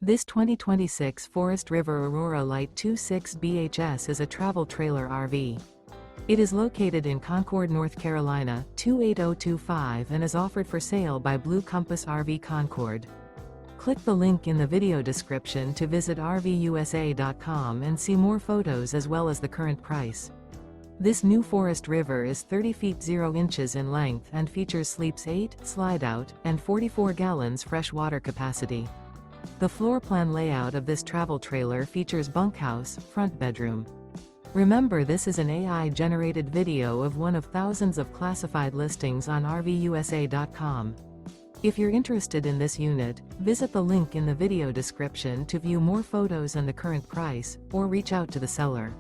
This 2026 Forest River Aurora Light 26 BHS is a travel trailer RV. It is located in Concord, North Carolina, 28025 and is offered for sale by Blue Compass RV Concord. Click the link in the video description to visit RVUSA.com and see more photos as well as the current price. This new Forest River is 30 feet 0 inches in length and features sleeps 8, Slideout, and 44 gallons fresh water capacity. The floor plan layout of this travel trailer features bunkhouse, front bedroom. Remember, this is an AI-generated video of one of thousands of classified listings on RVUSA.com. If you're interested in this unit, visit the link in the video description to view more photos and the current price, or reach out to the seller.